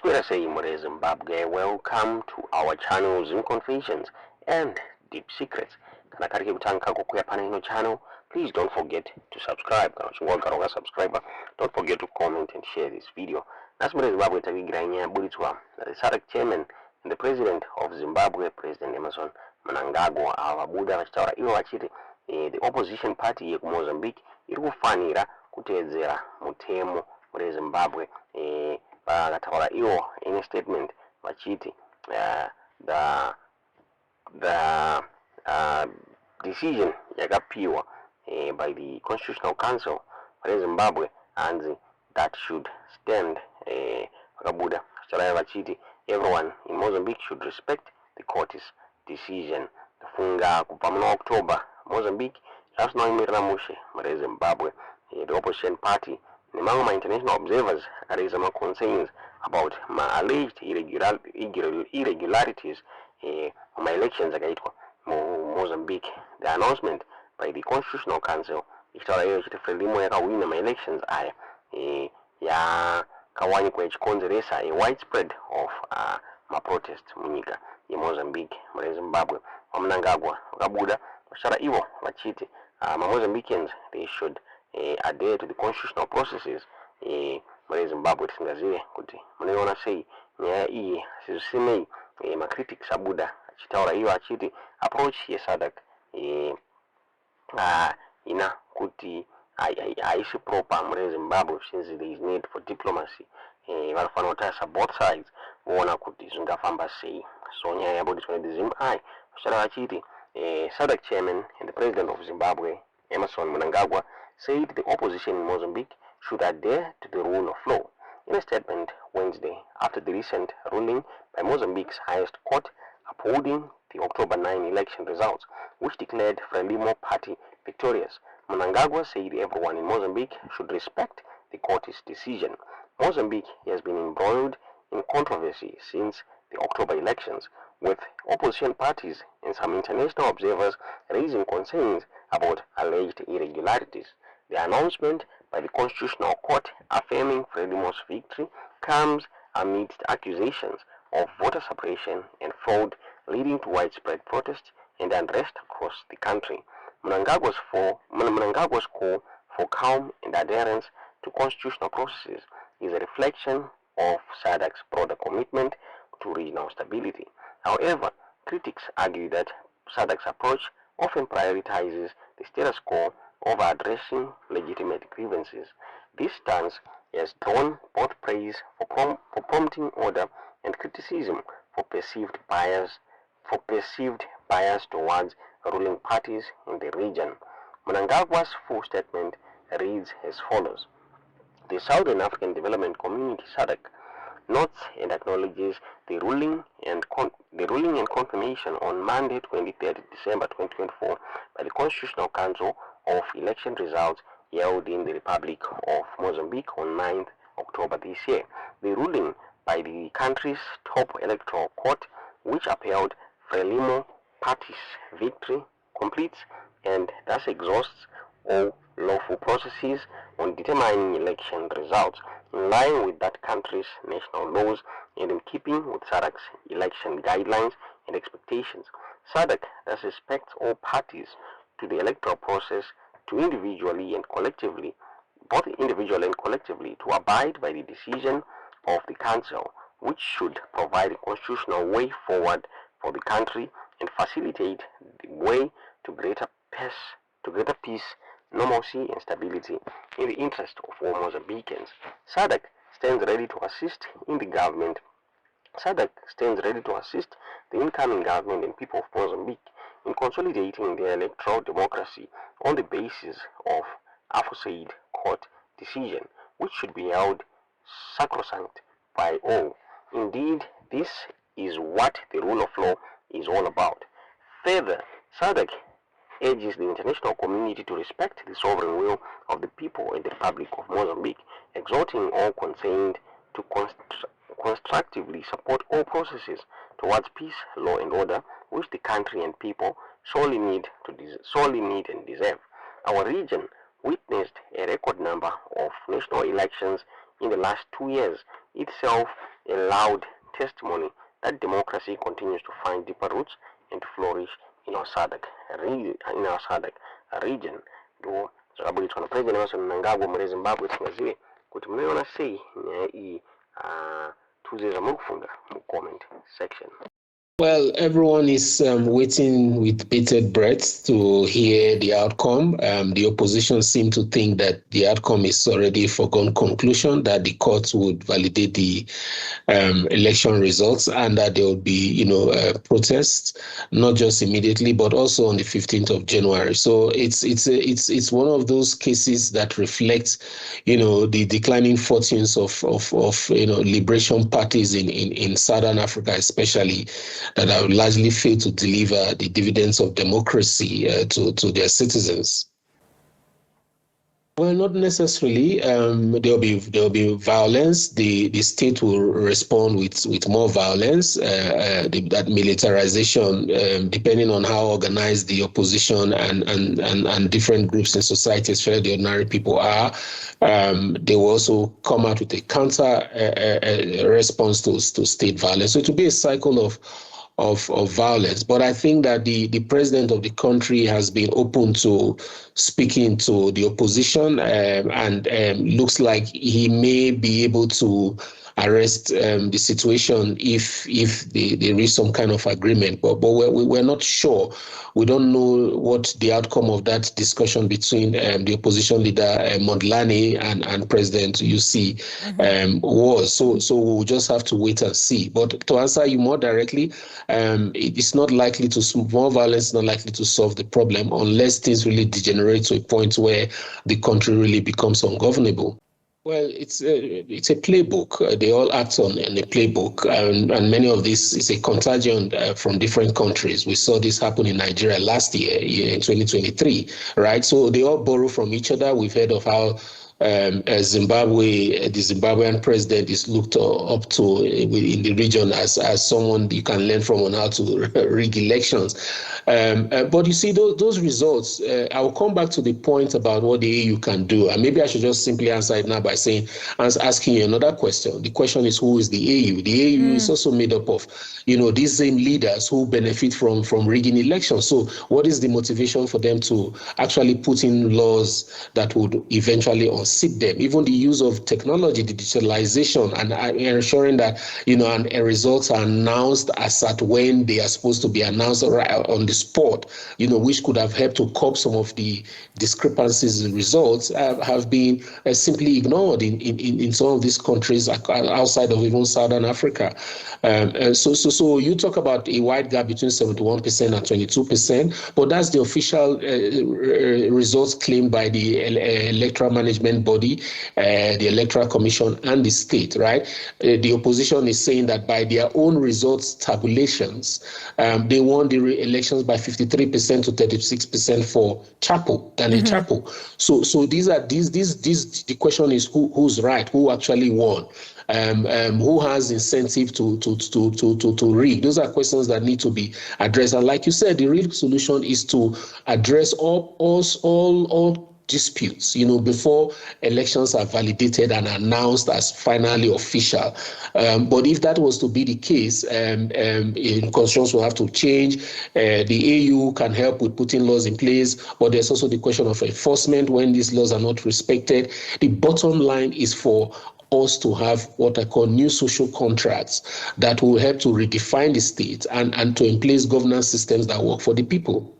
Conspiracy in Zimbabwe. Welcome to our channel Zim Confessions and Deep Secrets. Kana karibu kutanka kukuya pana ino channel. Please don't forget to subscribe. Kana chungwa subscriber. Don't forget to comment and share this video. Nasmure Zimbabwe tawigira bulitwa the SADC chairman and the president of Zimbabwe, President Emerson Mnangagwa, ababuda vachitaura iwo vachiti the opposition party yeku Mozambique iri kufanira kuteedzera mutemo muri Zimbabwe. Vakataura iwo in a statement vachiti the decision yakapiwa by the Constitutional Council for Zimbabwe and that should stand. Vakabuda vachiti everyone in Mozambique should respect the court's decision. Funga kubva muna October Mozambique zvasinoimirira mushe muri Zimbabwe. The opposition party nemamwe international observers raise some concerns about alleged irregularities my elections akaitwa Mozambique. The announcement by the Constitutional Council ichitaura iyo chiti Frelimo yakawina my elections aya yakawanikwa ichikonzeresa a widespread of protest munyika yeMozambique muri Zimbabwe. Mnangagwa vakabuda vachitaura ivo vachiti Mozambicans they should adhere to the constitutional processes muri Zimbabwe. Tisingazive kuti munoiona sei nyaya iyi sizvisinei. Macritics abuda achitaura iwo achiti approach yeSADC ina kuti haisi proper muri Zimbabwe since there is need for diplomacy. Vanofanira kutarisa both sides voona kuti zvingafamba sei. So nyaya yabudiswa neZim vachitaura vachiti SADC chairman and the president of Zimbabwe, Emerson Mnangagwa, said the opposition in Mozambique should adhere to the rule of law. In a statement Wednesday, after the recent ruling by Mozambique's highest court upholding the October 9 election results, which declared Frelimo party victorious, Mnangagwa said everyone in Mozambique should respect the court's decision. Mozambique has been embroiled in controversy since the October elections, with opposition parties and some international observers raising concerns about alleged irregularities. The announcement by the Constitutional Court affirming Frelimo's victory comes amidst accusations of voter suppression and fraud, leading to widespread protest and unrest across the country. Mnangagwa's call for calm and adherence to constitutional processes is a reflection of SADC's broader commitment to regional stability. However, critics argue that SADC's approach often prioritizes the status quo over addressing legitimate grievances. This stance has drawn both praise for prompting order and criticism for perceived bias towards ruling parties in the region. Mnangagwa's full statement reads as follows: the Southern African Development Community (SADC) notes and acknowledges the ruling and confirmation on Monday, 23rd December 2024, by the Constitutional Council of election results held in the Republic of Mozambique on 9th October this year. The ruling by the country's top electoral court, which upheld Frelimo party's victory, completes and thus exhausts all lawful processes on determining election results, in line with that country's national laws and in keeping with SADC's election guidelines and expectations. SADC thus expects all parties to the electoral process to both individually and collectively, to abide by the decision of the Council, which should provide a constitutional way forward for the country and facilitate the way to greater peace, normalcy and stability in the interest of all Mozambicans. SADC stands ready to assist in the government. SADC stands ready to assist the incoming government and people of Mozambique in consolidating their electoral democracy on the basis of aforesaid court decision, which should be held sacrosanct by all. Indeed, this is what the rule of law is all about. Further, SADC urges the international community to respect the sovereign will of the people in the Republic of Mozambique, exhorting all concerned to constructively support all processes towards peace, law and order, which the country and people sorely need and deserve. Our region witnessed a record number of national elections in the last 2 years, itself a loud testimony that democracy continues to find deeper roots and to flourish in our SADC region. Ndo zvakabuditswa na President Emerson Mnangagwa muri Zimbabwe. Tingazive kuti munoiona sei nyaya iyi, tuze zvamukufunga mu comment section. Well, everyone is waiting with bated breath to hear the outcome. The opposition seem to think that the outcome is already a foregone conclusion, that the courts would validate the election results, and that there will be, protests, not just immediately, but also on the 15th of January. So it's one of those cases that reflects, the declining fortunes of liberation parties in Southern Africa, especially, that have largely failed to deliver the dividends of democracy to their citizens. Well, not necessarily. There'll be violence. The state will respond with more violence. That militarization, depending on how organized the opposition and different groups in society, especially the ordinary people, are, they will also come out with a counter response to state violence. So it will be a cycle of violence. But I think that the president of the country has been open to speaking to the opposition, and looks like he may be able to arrest the situation if there is some kind of agreement. But we're not sure. We don't know what the outcome of that discussion between the opposition leader Mondlane and President UC was. So we'll just have to wait and see. But to answer you more directly, it's not likely more violence is not likely to solve the problem unless things really degenerate to a point where the country really becomes ungovernable. Well, it's a playbook. They all act on a playbook, and many of this is a contagion from different countries. We saw this happen in Nigeria last year in 2023, right? So they all borrow from each other. We've heard of how Zimbabwe, the Zimbabwean president is looked up to in the region as someone you can learn from on how to rig elections. But you see, those results, I'll come back to the point about what the AU can do. And maybe I should just simply answer it now by asking you another question. The question is, who is the AU? The AU is also made up of, these same leaders who benefit from rigging elections. So what is the motivation for them to actually put in laws that would eventually unseat them? Even the use of technology, the digitalization, and ensuring that, and results are announced as at when they are supposed to be announced on the spot, which could have helped to curb some of the discrepancies in results, have been simply ignored in some of these countries outside of even Southern Africa. So you talk about a wide gap between 71% and 22%, but that's the official results claimed by the electoral management body, the Electoral Commission, and the state, right? The opposition is saying that by their own results tabulations, they won the elections by 53% to 36% for Chapo, Daniel Chapo. So the question is who's right, who actually won, who has incentive to rig. Those are questions that need to be addressed. And like you said, the real solution is to address all disputes, before elections are validated and announced as finally official. But if that was to be the case, constitutions will have to change. The AU can help with putting laws in place, but there's also the question of enforcement when these laws are not respected. The bottom line is for us to have what I call new social contracts that will help to redefine the state and to in place governance systems that work for the people.